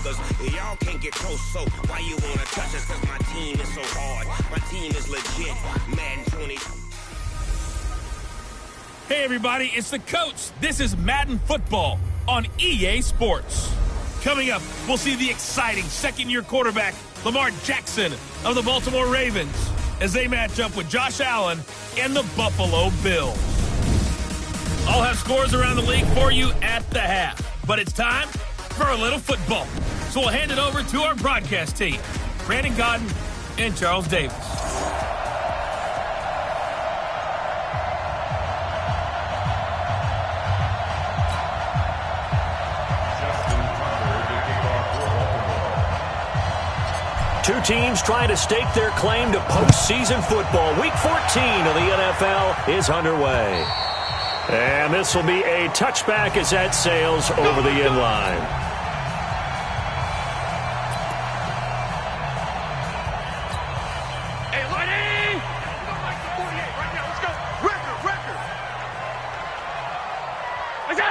Cause y'all can't get close, so why you wanna touch us? Cause my team is so hard. My team is legit. Madden 20. Hey everybody, it's the coach. This is Madden Football on EA Sports. Coming up, we'll see the exciting second-year quarterback, Lamar Jackson of the Baltimore Ravens, as they match up with Josh Allen and the Buffalo Bills. I'll have scores around the league for you at the half, but it's time for a little football. So we'll hand it over to our broadcast team, Brandon Godden and Charles Davis. Two teams trying to stake their claim to postseason football. Week 14 of the NFL is underway. And this will be a touchback as that sails over the inline. Hey, Lenny! Like 48 right now. Let's go. Record. Let's go.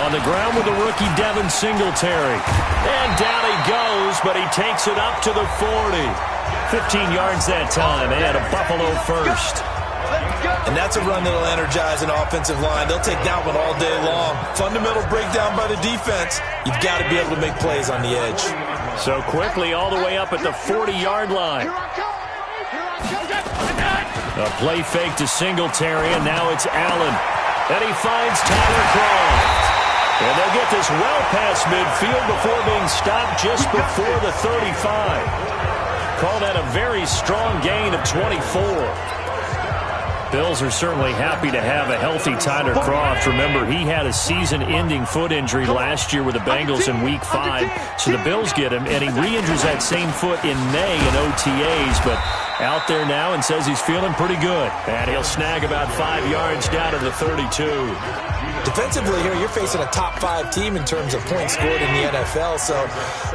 On the ground with the rookie Devin Singletary. And down he goes, but he takes it up to the 40. 15 yards that time, and a Buffalo first. And that's a run that'll energize an offensive line. They'll take that one all day long. Fundamental breakdown by the defense. You've got to be able to make plays on the edge. So quickly all the way up at the 40-yard line. A play fake to Singletary, and now it's Allen. And he finds Tyler Croft. And they'll get this well past midfield before being stopped just before the 35. Call that a very strong gain of 24. Bills are certainly happy to have a healthy Tyler Croft. Remember, he had a season-ending foot injury last year with the Bengals in Week 5. So the Bills get him, and he re-injures that same foot in May in OTAs. But out there now and says he's feeling pretty good. And he'll snag about 5 yards down to the 32. Defensively here, you're facing a top-5 team in terms of points scored in the NFL. So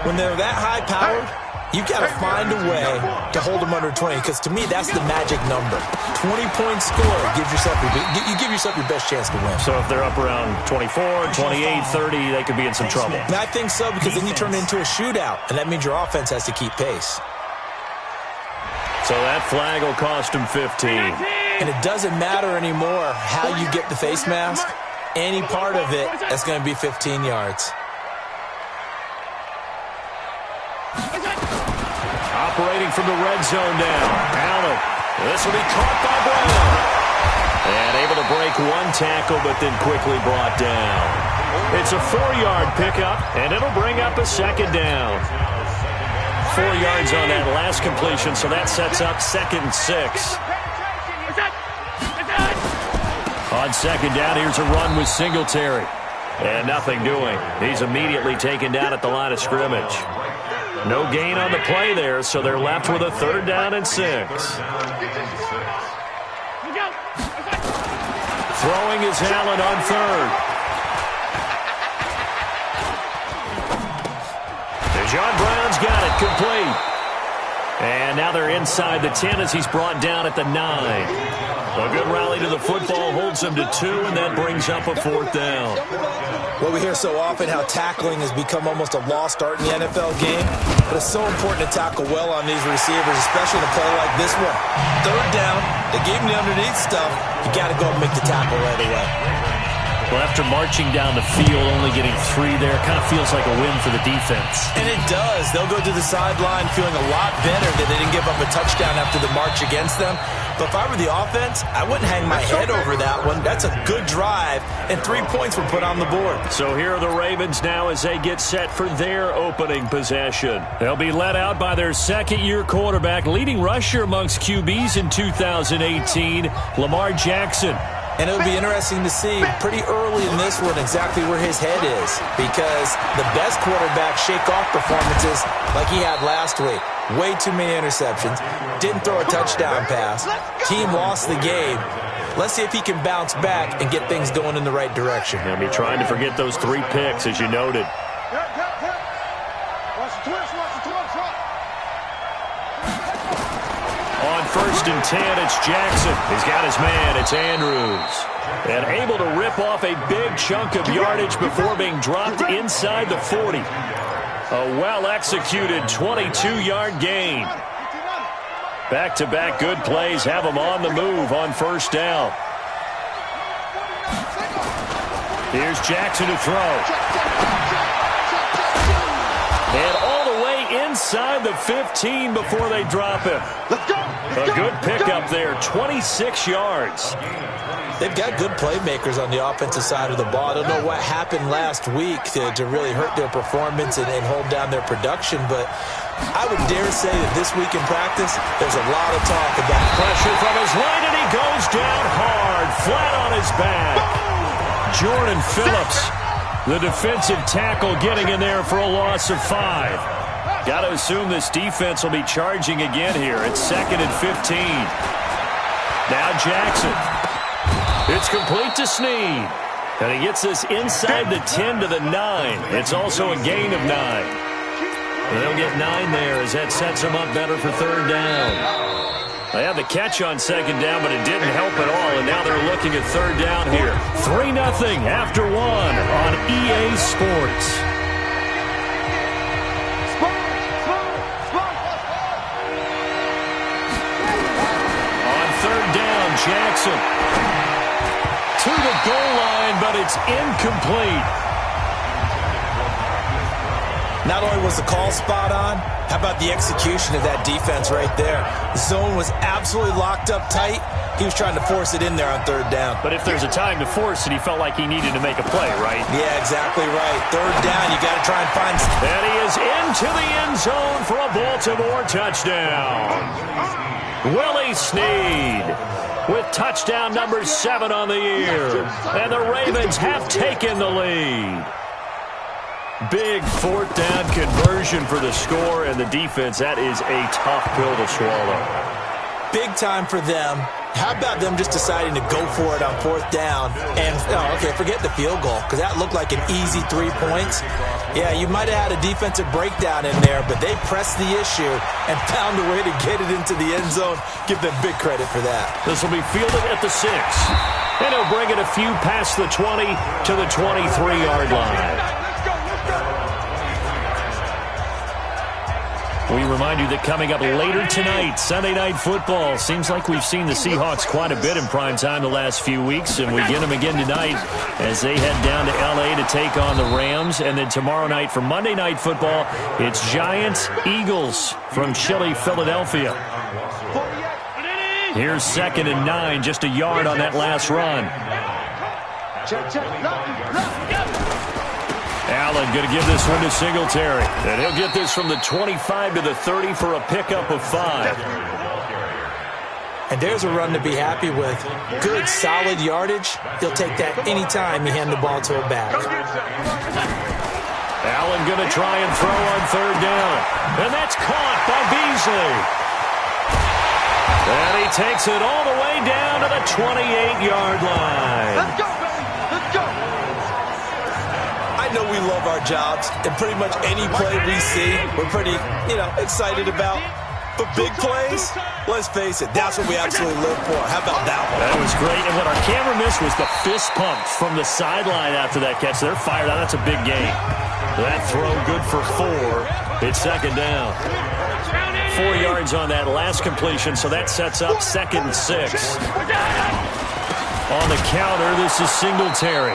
when they're that high-powered, you've got to find a way to hold them under 20, because to me, that's the magic number. 20-point score gives yourself you give yourself your best chance to win. So if they're up around 24, 28, 30, they could be in some trouble. And I think so, because then you turn it into a shootout, and that means your offense has to keep pace. So that flag will cost him 15. And it doesn't matter anymore how you get the face mask. Any part of it, that's going to be 15 yards. Operating from the red zone now. Allen. This will be caught by Brown. And able to break one tackle, but then quickly brought down. It's a 4-yard pickup, and it'll bring up a second down. 4 yards on that last completion, so that sets up 2nd and 6. On second down, here's a run with Singletary. And nothing doing. He's immediately taken down at the line of scrimmage. No gain on the play there, so they're left with a 3rd down and 6. Throwing is Allen on 3rd. John Brown's got it complete. And now they're inside the 10 as he's brought down at the 9. A good rally to the football holds him to 2, and that brings up a 4th down. Well, we hear so often how tackling has become almost a lost art in the NFL game, but it's so important to tackle well on these receivers, especially in a play like this one. 3rd down, they gave him the underneath stuff. You got to go and make the tackle right away. Well, after marching down the field, only getting 3 there, kind of feels like a win for the defense. And it does. They'll go to the sideline feeling a lot better that they didn't give up a touchdown after the march against them. But if I were the offense, I wouldn't hang my head over that one. That's a good drive, and 3 points were put on the board. So here are the Ravens now as they get set for their opening possession. They'll be led out by their second-year quarterback, leading rusher amongst QBs in 2018, Lamar Jackson. And it'll be interesting to see pretty early in this one exactly where his head is, because the best quarterbacks shake off performances like he had last week. Way too many interceptions. Didn't throw a touchdown pass. Team lost the game. Let's see if he can bounce back and get things going in the right direction. He'll be trying to forget those 3 picks, as you noted. On 1st and 10, it's Jackson. He's got his man. It's Andrews. and able to rip off a big chunk of yardage before being dropped inside the 40. A well-executed 22-yard gain. Back-to-back good plays have them on the move on first down. Here's Jackson to throw. And all the way inside the 15 before they drop him. A good pickup there, 26 yards. They've got good playmakers on the offensive side of the ball. I don't know what happened last week to really hurt their performance and hold down their production, but I would dare say that this week in practice, there's a lot of talk about pressure from his right, and he goes down hard, flat on his back. Jordan Phillips, the defensive tackle, getting in there for a loss of 5. Got to assume this defense will be charging again here. It's 2nd and 15. Now Jackson. It's complete to Snead. And he gets this inside the 10 to the 9. It's also a gain of 9. They'll get 9 there as that sets them up better for third down. They had the catch on second down, but it didn't help at all, and now they're looking at third down here. 3-0 after 1 on EA Sports. On third down, Jackson to the goal line, but it's incomplete. Not only was the call spot on, how about the execution of that defense right there? The zone was absolutely locked up tight. He was trying to force it in there on third down. But if there's a time to force it, he felt like he needed to make a play, right? Yeah, exactly right. Third down, you got to try and find... And he is into the end zone for a Baltimore touchdown. Willie Snead with touchdown number 7 on the year. And the Ravens have taken the lead. Big fourth down conversion for the score, and the defense, that is a tough pill to swallow. Big time for them. How about them just deciding to go for it on fourth down? And, forget the field goal, because that looked like an easy 3 points. Yeah, you might have had a defensive breakdown in there, but they pressed the issue and found a way to get it into the end zone. Give them big credit for that. This will be fielded at the 6. And he'll bring it a few past the 20 to the 23-yard line. We remind you that coming up later tonight, Sunday Night Football. Seems like we've seen the Seahawks quite a bit in prime time the last few weeks, and we get them again tonight as they head down to L.A. to take on the Rams. And then tomorrow night for Monday Night Football, it's Giants-Eagles from chilly Philadelphia. Here's 2nd and 9, just a yard on that last run. Allen going to give this one to Singletary. And he'll get this from the 25 to the 30 for a pickup of 5. And there's a run to be happy with. Good, solid yardage. He'll take that anytime you hand the ball to a back. Allen going to try and throw on third down. And that's caught by Beasley. And he takes it all the way down to the 28-yard line. Let's go, baby. Let's go. I know we love our jobs, and pretty much any play we see, we're pretty, excited about. But big plays, let's face it, that's what we absolutely live for. How about that one? That was great, and what our camera missed was the fist pump from the sideline after that catch. They're fired out. That's a big gain. That throw good for 4. It's 2nd down. 4 yards on that last completion, so that sets up 2nd and 6. On the counter, this is Singletary.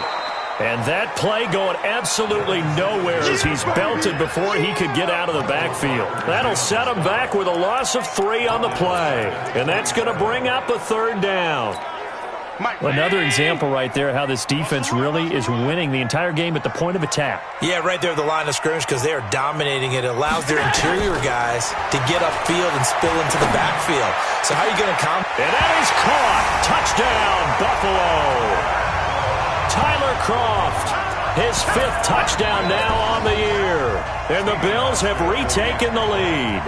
And that play going absolutely nowhere as he's belted before he could get out of the backfield. That'll set him back with a loss of 3 on the play. And that's going to bring up a third down. Another example right there how this defense really is winning the entire game at the point of attack. Yeah, right there at the line of scrimmage because they are dominating it. It allows their interior guys to get upfield and spill into the backfield. So how are you going to And that is caught. Touchdown, Buffalo. Tyler Kroft, his 5th touchdown now on the year. And the Bills have retaken the lead.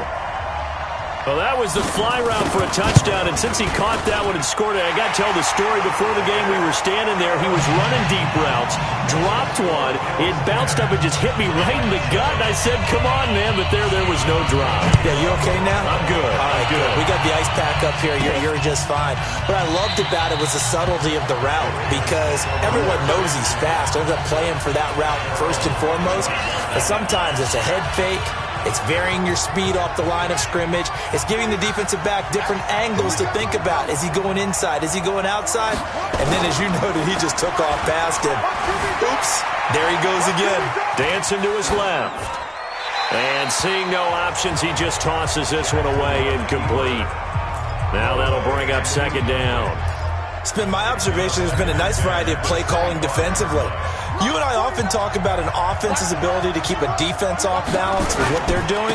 Well, that was the fly route for a touchdown, and since he caught that one and scored it, I got to tell the story. Before the game, we were standing there. He was running deep routes, dropped one. It bounced up and just hit me right in the gut, and I said, come on, man, but there was no drop. Yeah, you okay now? I'm good. All right, good. We got the ice pack up here. You're just fine. What I loved about it was the subtlety of the route, because everyone knows he's fast. Ends up playing for that route first and foremost, but sometimes it's a head fake. It's varying your speed off the line of scrimmage. It's giving the defensive back different angles to think about. Is he going inside? Is he going outside? And then, as you noted, he just took off past him. Oops. There he goes again. Dancing to his left. And seeing no options, he just tosses this one away incomplete. Now that'll bring up second down. It's been my observation there's been a nice variety of play calling defensively. You and I often talk about an offense's ability to keep a defense off balance with what they're doing.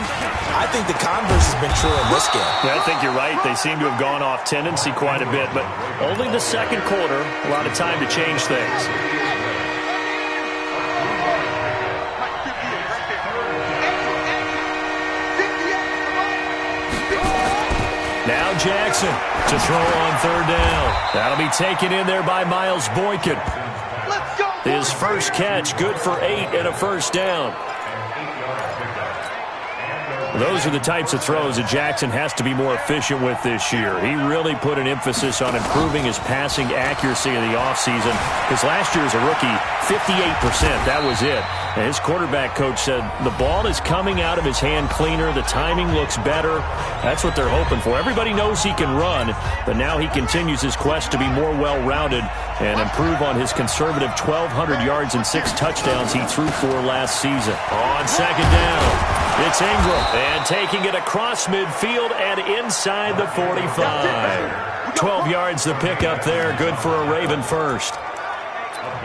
I think the converse has been true in this game. Yeah, I think you're right. They seem to have gone off tendency quite a bit, but only the second quarter, a lot of time to change things. Now Jackson to throw on third down. That'll be taken in there by Miles Boykin. His first catch, good for 8 and a first down. Those are the types of throws that Jackson has to be more efficient with this year. He really put an emphasis on improving his passing accuracy in the offseason. Because last year as a rookie, 58%, that was it. And his quarterback coach said the ball is coming out of his hand cleaner. The timing looks better. That's what they're hoping for. Everybody knows he can run, but now he continues his quest to be more well-rounded and improve on his conservative 1,200 yards and 6 touchdowns he threw for last season. On second down, it's Ingram. And taking it across midfield and inside the 45. 12 yards to pick up there. Good for a Raven first.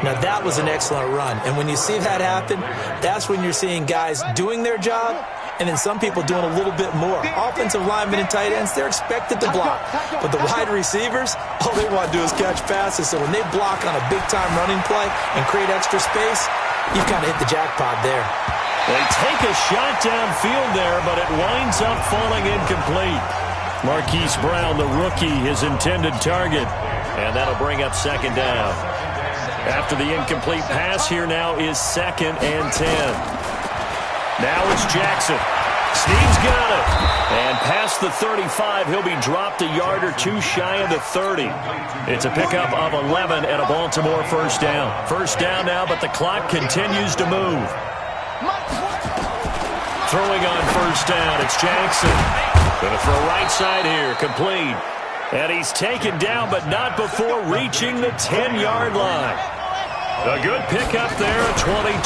Now, that was an excellent run. And when you see that happen, that's when you're seeing guys doing their job and then some people doing a little bit more. Offensive linemen and tight ends, they're expected to block. But the wide receivers, all they want to do is catch passes. So when they block on a big-time running play and create extra space, you've kind of hit the jackpot there. They take a shot downfield there, but it winds up falling incomplete. Marquise Brown, the rookie, his intended target. And that'll bring up second down. After the incomplete pass, here now is 2nd and 10. Now it's Jackson. Snead's got it. And past the 35, he'll be dropped a yard or two shy of the 30. It's a pickup of 11 and a Baltimore first down. First down now, but the clock continues to move. Throwing on first down, it's Jackson. Going to throw right side here, complete. And he's taken down, but not before reaching the 10-yard line. A good pickup there at 22.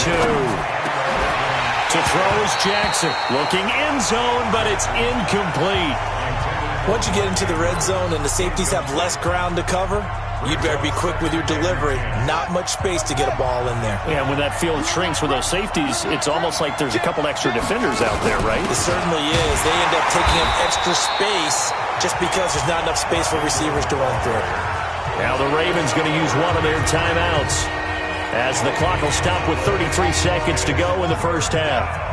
To throw is Jackson. Looking end zone, but it's incomplete. Once you get into the red zone and the safeties have less ground to cover, you'd better be quick with your delivery. Not much space to get a ball in there. Yeah, when that field shrinks with those safeties, it's almost like there's a couple extra defenders out there, right? It certainly is. They end up taking up extra space just because there's not enough space for receivers to run through. Now the Ravens going to use one of their timeouts as the clock will stop with 33 seconds to go in the first half.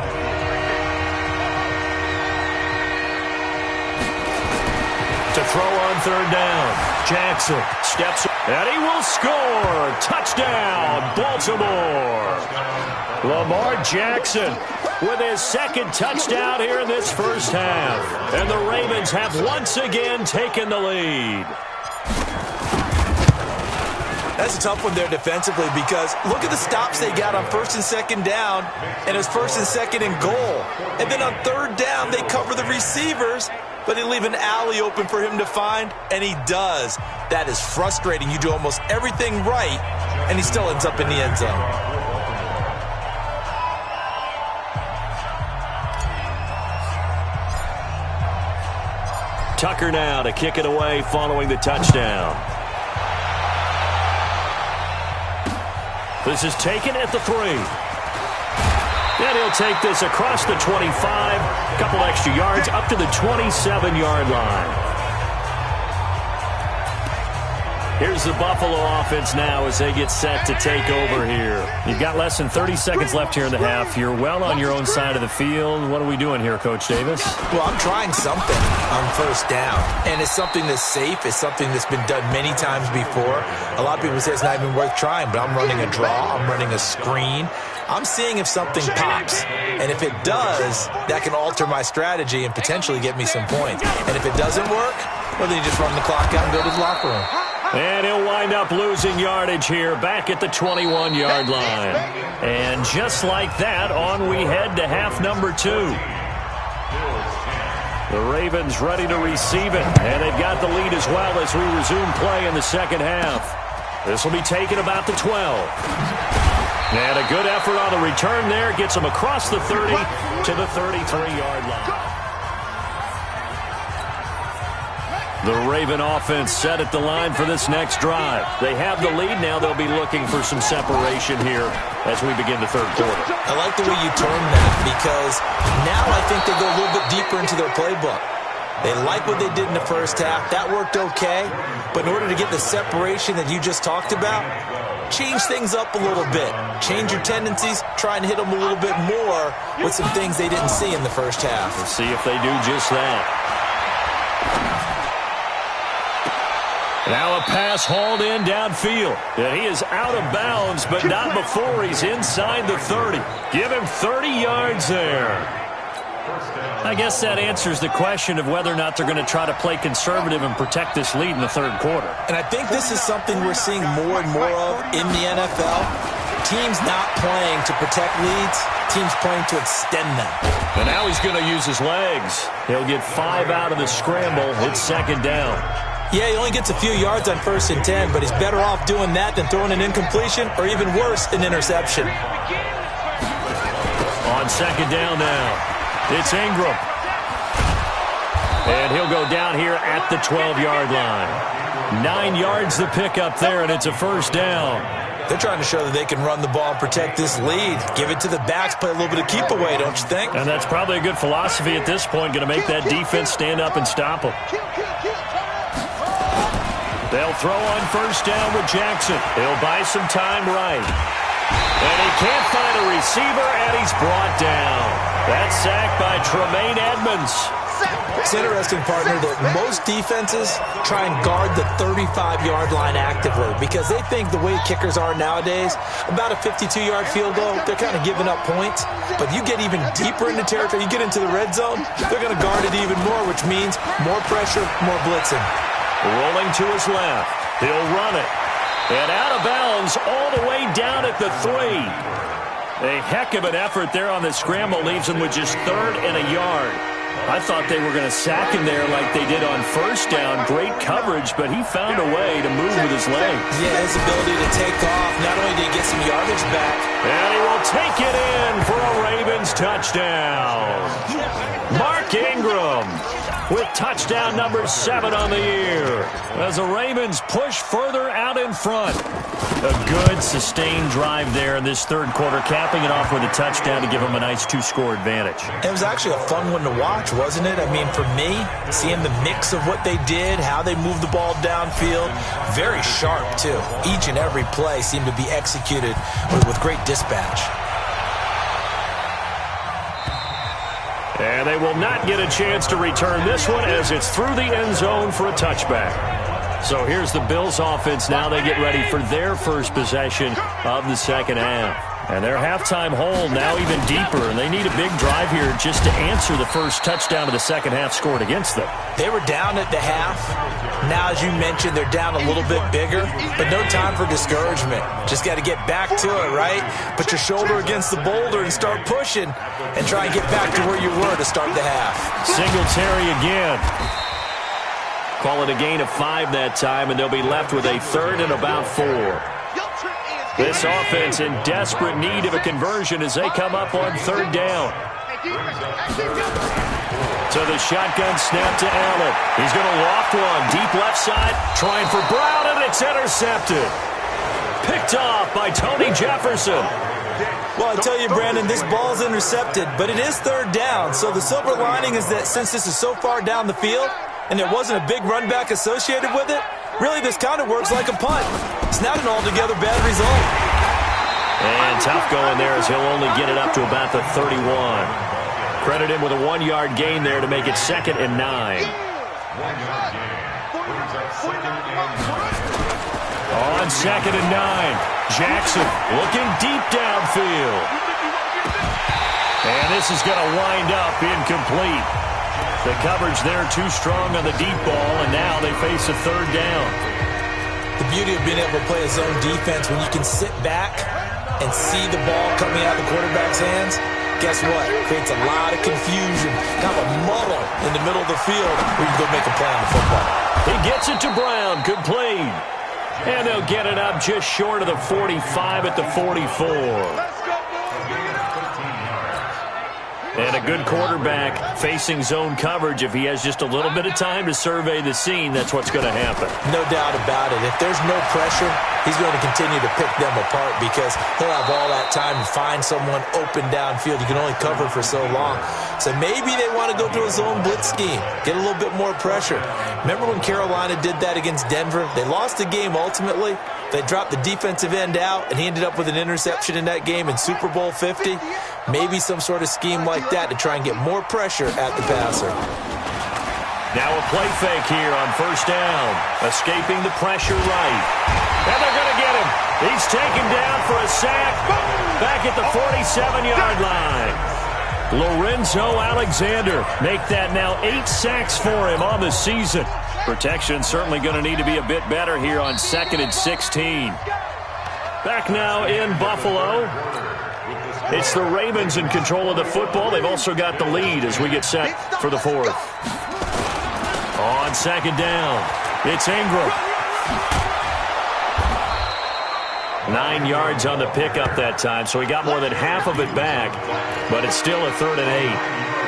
To throw on third down, Jackson steps and he will score. Touchdown, Baltimore. Lamar Jackson with his second touchdown here in this first half. And the Ravens have once again taken the lead. That's a tough one there defensively because look at the stops they got on 1st and 2nd down, and it's 1st and 2nd and goal. And then on 3rd down, they cover the receivers, but they leave an alley open for him to find, and he does. That is frustrating. You do almost everything right, and he still ends up in the end zone. Tucker now to kick it away following the touchdown. This is taken at the 3. And he'll take this across the 25. A couple extra yards up to the 27-yard line. Here's the Buffalo offense now as they get set to take over here. You've got less than 30 seconds left here in the half. You're well on your own side of the field. What are we doing here, Coach Davis? Well, I'm trying something on first down, and it's something that's safe. It's something that's been done many times before. A lot of people say it's not even worth trying, but I'm running a draw. I'm running a screen. I'm seeing if something pops, and if it does, that can alter my strategy and potentially get me some points. And if it doesn't work, well, then you just run the clock out and go to the locker room. And he'll wind up losing yardage here back at the 21-yard line. And just like that, on we head to half number 2. The Ravens ready to receive it, and they've got the lead as well as we resume play in the second half. This will be taken about the 12. And a good effort on the return there. Gets them across the 30 to the 33-yard line. The Raven offense set at the line for this next drive. They have the lead. Now they'll be looking for some separation here as we begin the third quarter. I like the way you term that because now I think they go a little bit deeper into their playbook. They like what they did in the first half. That worked okay. But in order to get the separation that you just talked about, change things up a little bit. Change your tendencies. Try and hit them a little bit more with some things they didn't see in the first half. We'll see if they do just that. Now a pass hauled in downfield. And he is out of bounds, but not before he's inside the 30. Give him 30 yards there. I guess that answers the question of whether or not they're going to try to play conservative and protect this lead in the third quarter. And I think this is something we're seeing more and more of in the NFL. Teams not playing to protect leads, teams playing to extend them. And now he's going to use his legs. He'll get 5 out of the scramble. It's second down. Yeah, he only gets a few yards on 1st and 10, but he's better off doing that than throwing an incompletion or even worse, an interception. On second down now, it's Ingram. And he'll go down here at the 12-yard line. 9 yards the pickup there, and it's a first down. They're trying to show that they can run the ball and protect this lead. Give it to the backs, play a little bit of keep away, don't you think? And that's probably a good philosophy at this point, going to make that defense stand up and stop them. They'll throw on first down with Jackson. He'll buy some time right. And he can't find a receiver, and he's brought down. That's sacked by Tremaine Edmonds. It's interesting, partner, that most defenses try and guard the 35-yard line actively because they think the way kickers are nowadays, about a 52-yard field goal, they're kind of giving up points. But you get even deeper into territory, you get into the red zone, they're going to guard it even more, which means more pressure, more blitzing. Rolling to his left. He'll run it. And out of bounds all the way down at the 3. A heck of an effort there on the scramble. Leaves him with just 3rd and a yard. I thought they were going to sack him there like they did on first down. Great coverage, but he found a way to move with his legs. Yeah, his ability to take off. Not only did he get some yardage back. And he will take it in for a Ravens touchdown. Mark Ingram with touchdown number 7 on the year as the Ravens push further out in front. A good, sustained drive there in this third quarter, capping it off with a touchdown to give them a nice 2-score advantage. It was actually a fun one to watch, wasn't it? I mean, for me, seeing the mix of what they did, how they moved the ball downfield, very sharp, too. Each and every play seemed to be executed with great dispatch. And they will not get a chance to return this one as it's through the end zone for a touchback. So here's the Bills offense now. They get ready for their first possession of the second half. And their halftime hole now even deeper, and they need a big drive here just to answer the first touchdown of the second half scored against them. They were down at the half. Now, as you mentioned, they're down a little bit bigger, but no time for discouragement. Just got to get back to it, right? Put your shoulder against the boulder and start pushing and try and get back to where you were to start the half. Singletary again. Call it a gain of 5 that time, and they'll be left with a 3rd and about 4. This offense in desperate need of a conversion as they come up on 3rd down. To the shotgun snap to Allen. He's going to loft one deep left side, trying for Brown, and it's intercepted. Picked off by Tony Jefferson. Well, I tell you, Brandon, this ball's intercepted, but it is 3rd down. So the silver lining is that since this is so far down the field and there wasn't a big run back associated with it, Really, this kind of works like a punt. It's not an altogether bad result. And tough going there as he'll only get it up to about the 31. Credit him with a 1-yard gain there to make it 2nd and 9. On 2nd and 9, Jackson looking deep downfield. And this is going to wind up incomplete. The coverage there too strong on the deep ball, and now they face a 3rd down. The beauty of being able to play a zone defense when you can sit back and see the ball coming out of the quarterback's hands, guess what? Creates a lot of confusion, kind of a muddle in the middle of the field where you can go make a play on the football. He gets it to Brown, complete. And they'll get it up just short of the 45 at the 44. And a good quarterback facing zone coverage. If he has just a little bit of time to survey the scene, that's what's going to happen. No doubt about it. If there's no pressure, he's going to continue to pick them apart because he'll have all that time to find someone open downfield. You can only cover for so long. So maybe they want to go to a zone blitz scheme, get a little bit more pressure. Remember when Carolina did that against Denver? They lost the game ultimately. They dropped the defensive end out, and he ended up with an interception in that game in Super Bowl 50. Maybe some sort of scheme like that to try and get more pressure at the passer. Now a play fake here on 1st down. Escaping the pressure right. And they're going to get him. He's taken down for a sack back at the 47-yard line. Lorenzo Alexander make that now 8 sacks for him on the season. Protection certainly going to need to be a bit better here on 2nd and 16. Back now in Buffalo. It's the Ravens in control of the football. They've also got the lead as we get set for the 4th. On 2nd down, it's Ingram. 9 yards on the pickup that time, so he got more than half of it back, but it's still a 3rd and 8.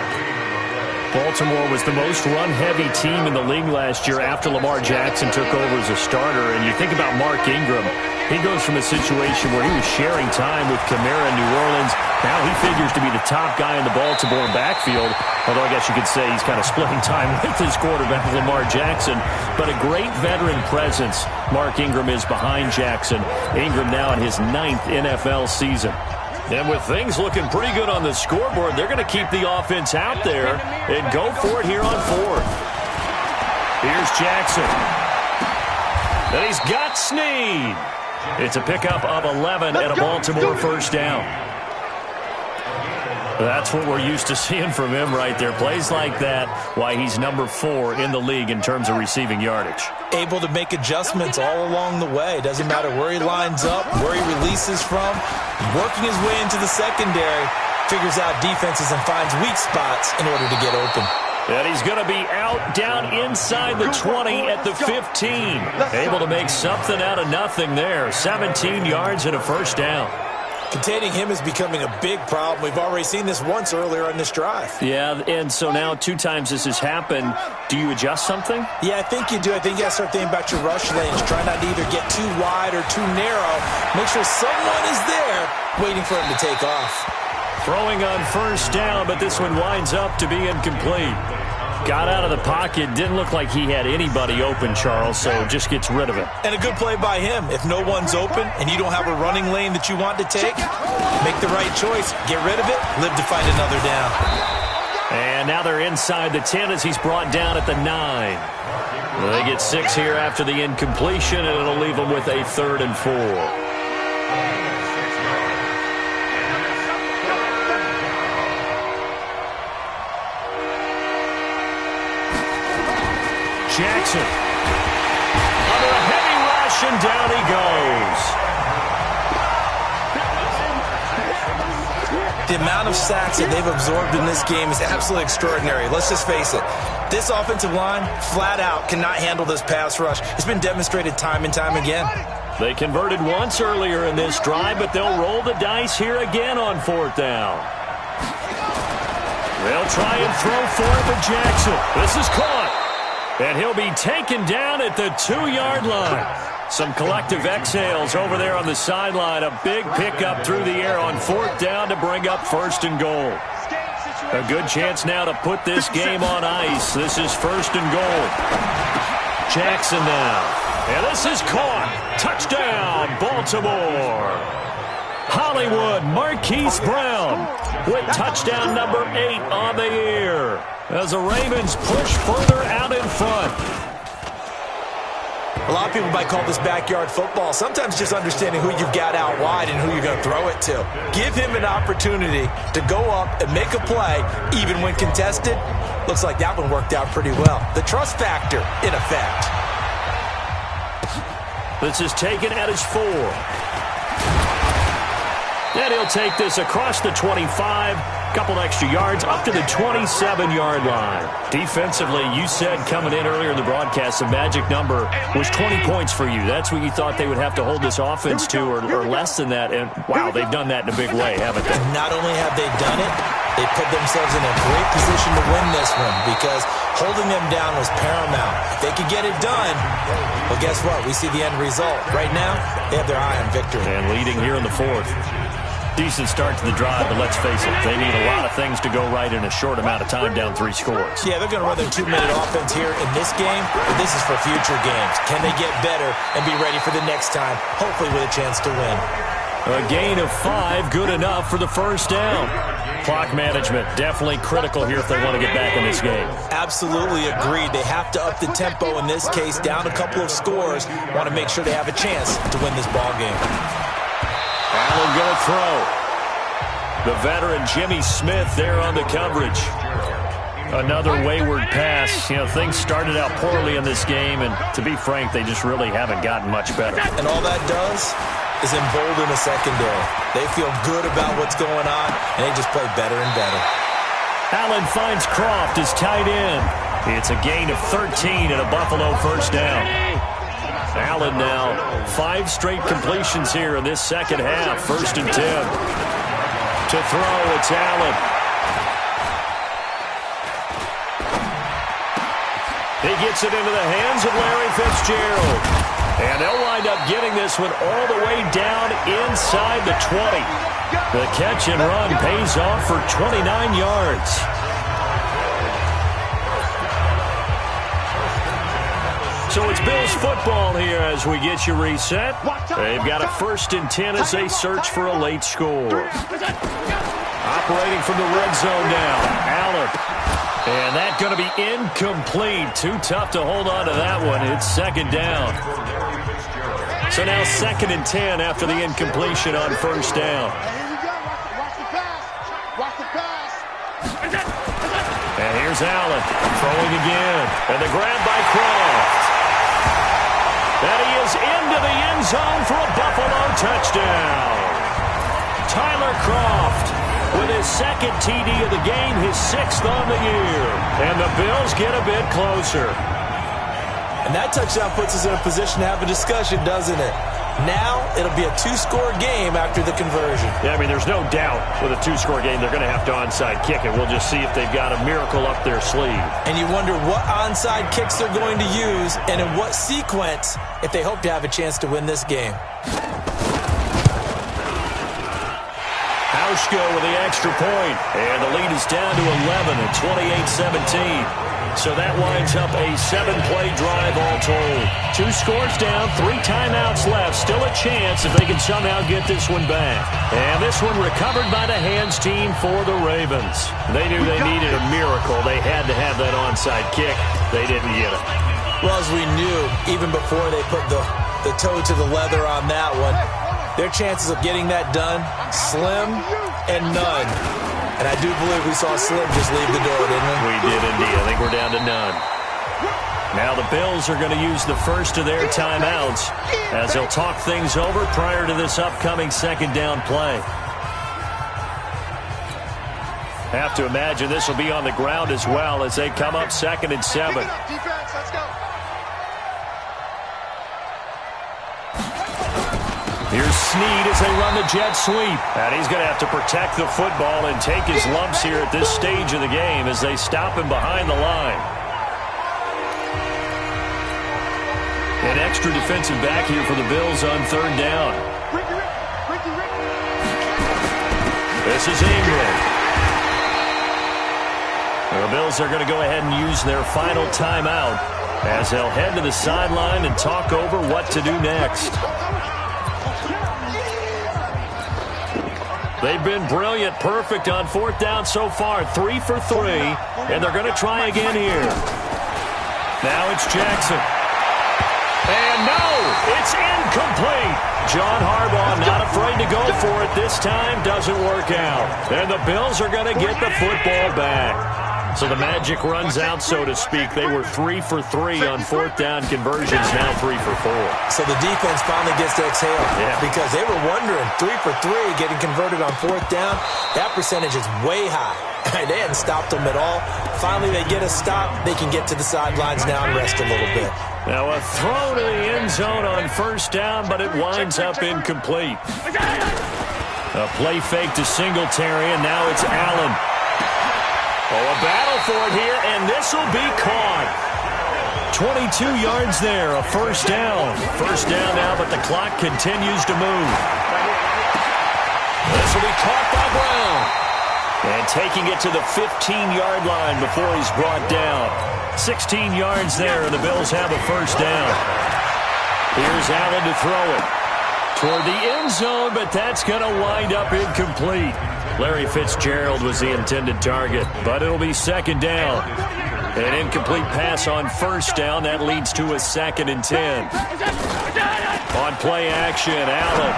Baltimore was the most run-heavy team in the league last year after Lamar Jackson took over as a starter. And you think about Mark Ingram, he goes from a situation where he was sharing time with Kamara in New Orleans. Now he figures to be the top guy in the Baltimore backfield, although I guess you could say he's kind of splitting time with his quarterback, Lamar Jackson. But a great veteran presence Mark Ingram is behind Jackson. Ingram now in his 9th NFL season. And with things looking pretty good on the scoreboard, they're going to keep the offense out there and go for it here on 4th. Here's Jackson. Then he's got Snead. It's a pickup of 11 and a Baltimore 1st down. That's what we're used to seeing from him right there. Plays like that, why he's number 4 in the league in terms of receiving yardage. Able to make adjustments all along the way. Doesn't matter where he lines up, where he releases from. Working his way into the secondary, figures out defenses and finds weak spots in order to get open. And he's going to be out down inside the 20 at the 15. Able to make something out of nothing there. 17 yards and a 1st down. Containing him is becoming a big problem. We've already seen this once earlier in this drive. Yeah, and so now 2 times this has happened. Do you adjust something? Yeah, I think you do. I think you got to start thinking about your rush lanes. Try not to either get too wide or too narrow. Make sure someone is there waiting for him to take off. Throwing on 1st down, but this one winds up to be incomplete. Got out of the pocket. Didn't look like he had anybody open, Charles, so just gets rid of it. And a good play by him. If no one's open and you don't have a running lane that you want to take, make the right choice. Get rid of it. Live to find another down. And now they're inside the 10 as he's brought down at the 9. They get 6 here after the incompletion, and it'll leave them with a 3rd and 4. Jackson under a heavy rush, and down he goes. The amount of sacks that they've absorbed in this game is absolutely extraordinary. Let's just face it. This offensive line, flat out, cannot handle this pass rush. It's been demonstrated time and time again. They converted once earlier in this drive, but they'll roll the dice here again on 4th down. They'll try and throw for it with Jackson. This is caught. And he'll be taken down at the 2-yard line. Some collective exhales over there on the sideline. A big pickup through the air on 4th down to bring up 1st and goal. A good chance now to put this game on ice. This is 1st and goal. Jackson now. And this is caught. Touchdown, Baltimore. Hollywood Marquise Brown with touchdown number 8 on the year as the Ravens push further out in front. A lot of people might call this backyard football. Sometimes just understanding who you've got out wide and who you're going to throw it to. Give him an opportunity to go up and make a play, even when contested. Looks like that one worked out pretty well. The trust factor, in effect. This is taken at his 4. And he'll take this across the 25. Couple extra yards up to the 27-yard line. Defensively, you said coming in earlier in the broadcast, the magic number was 20 points for you. That's what you thought they would have to hold this offense to, or less than that. And, wow, they've done that in a big way, haven't they? Not only have they done it, they put themselves in a great position to win this one because holding them down was paramount. If they could get it done, well, guess what? We see the end result. Right now, they have their eye on victory. And leading here in the 4th. Decent start to the drive, but let's face it, they need a lot of things to go right in a short amount of time down 3 scores. Yeah, they're going to run their 2-minute offense here in this game, but this is for future games. Can they get better and be ready for the next time, hopefully with a chance to win? A gain of 5, good enough for the first down. Clock management, definitely critical here if they want to get back in this game. Absolutely agreed. They have to up the tempo in this case, down a couple of scores. Want to make sure they have a chance to win this ball game. Allen going to throw. The veteran Jimmy Smith there on the coverage. Another wayward pass. You know, things started out poorly in this game, and to be frank, they just really haven't gotten much better. And all that does is embolden the secondary. They feel good about what's going on, and they just play better and better. Allen finds Croft as tight end. It's a gain of 13 and a Buffalo first down. Allen now 5 straight completions here in this second half. 1st and 10. To throw, it's Allen. He gets it into the hands of Larry Fitzgerald. And they'll wind up getting this one all the way down inside the 20. The catch and run pays off for 29 yards. So it's Bills football here as we get you reset. They've got a 1st and 10 as they search for a late score. Operating from the red zone now, Allen. And that's going to be incomplete. Too tough to hold on to that one. It's 2nd down. So now 2nd and 10 after the incompletion on 1st down. And here's Allen throwing again. And the grab by Croft. And he is into the end zone for a Buffalo touchdown. Tyler Croft with his 2nd TD of the game, his 6th on the year. And the Bills get a bit closer. And that touchdown puts us in a position to have a discussion, doesn't it? Now it'll be a 2-score game after the conversion. Yeah, I mean, there's no doubt with a 2-score game they're going to have to onside kick it. We'll just see if they've got a miracle up their sleeve. And you wonder what onside kicks they're going to use and in what sequence if they hope to have a chance to win this game. Hauschko with the extra point. And the lead is down to 11 at 28-17. So that winds up a 7-play drive all told. 2 scores down, 3 timeouts left. Still a chance if they can somehow get this one back. And this one recovered by the hands team for the Ravens. They knew they needed a miracle. They had to have that onside kick. They didn't get it. Well, as we knew, even before they put the toe to the leather on that one, their chances of getting that done, slim and none. And I do believe we saw Slim just leave the door, didn't we? We did indeed. I think we're down to none. Now the Bills are going to use the first of their timeouts as they'll talk things over prior to this upcoming 2nd down play. Have to imagine this will be on the ground as well as they come up 2nd and 7. Defense, let's go. Here's Snead as they run the jet sweep. And he's going to have to protect the football and take his lumps here at this stage of the game as they stop him behind the line. An extra defensive back here for the Bills on 3rd down. This is Ingram. The Bills are going to go ahead and use their final timeout. as they'll head to the sideline and talk over what to do next. They've been brilliant, perfect on fourth down so far, 3 for 3, and they're going to try again here. Now it's Jackson. And no, it's incomplete. John Harbaugh not afraid to go for it this time, doesn't work out. And the Bills are going to get the football back. So the magic runs out, so to speak. They were 3 for 3 on fourth down conversions, now 3 for 4. So the defense finally gets to exhale because they were wondering, 3 for 3 getting converted on fourth down. That percentage is way high. They hadn't stopped them at all. Finally, they get a stop. They can get to the sidelines now and rest a little bit. Now a throw to the end zone on first down, but it winds up incomplete. A play fake to Singletary, and now it's Allen. Oh, a battle for it here, and this will be caught. 22 yards there, a first down. First down now, but the clock continues to move. This will be caught by Brown. And taking it to the 15-yard line before he's brought down. 16 yards there, and the Bills have a first down. Here's Allen to throw it toward the end zone, but that's going to wind up incomplete. Larry Fitzgerald was the intended target, but it'll be second down. An incomplete pass on first down. That leads to a 2nd and 10. On play action, Allen.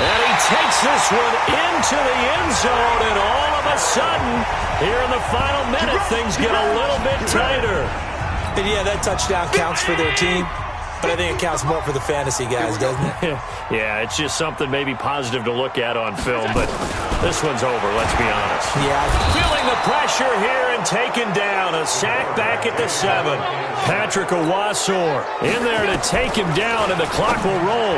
And he takes this one into the end zone, and all of a sudden, here in the final minute, things get a little bit tighter. And yeah, that touchdown counts for their team. But I think it counts more for the fantasy guys, doesn't it? Yeah, it's just something maybe positive to look at on film, but this one's over, let's be honest. Yeah. Feeling the pressure here and taken down. A sack back at the 7. Patrick Owasor in there to take him down, and the clock will roll.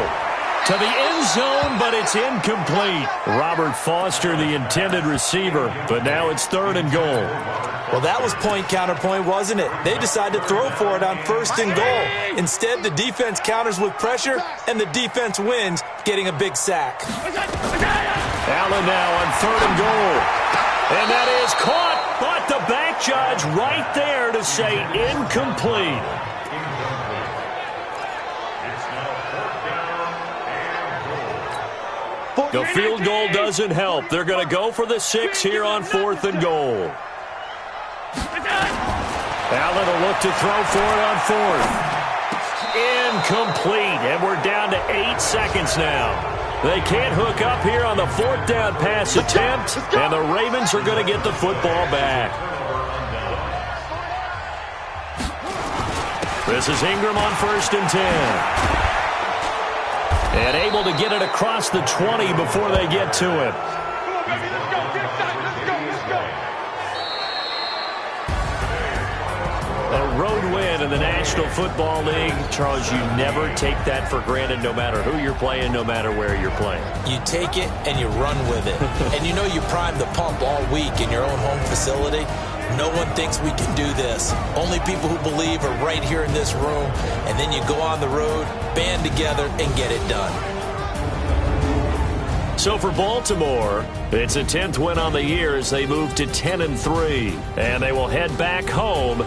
To the end zone, but it's incomplete. Robert Foster, the intended receiver, but now it's 3rd and goal. Well, that was point counterpoint, wasn't it? They decided to throw for it on 1st and goal. Instead, the defense counters with pressure, and the defense wins, getting a big sack. Allen now on 3rd and goal. And that is caught, but the back judge right there to say incomplete. The field goal doesn't help. They're going to go for the 6 here on 4th and goal. Allen will look to throw for it on 4th. Incomplete, and we're down to 8 seconds now. They can't hook up here on the 4th down pass attempt, and the Ravens are going to get the football back. This is Ingram on 1st and 10. And able to get it across the 20 before they get to it. A road win in the National Football League. Charles, you never take that for granted no matter who you're playing, no matter where you're playing. You take it and you run with it. And you know you prime the pump all week in your own home facility. No one thinks we can do this. Only people who believe are right here in this room. And then you go on the road, band together, and get it done. So for Baltimore, it's a 10th win on the year as they move to 10-3. And they will head back home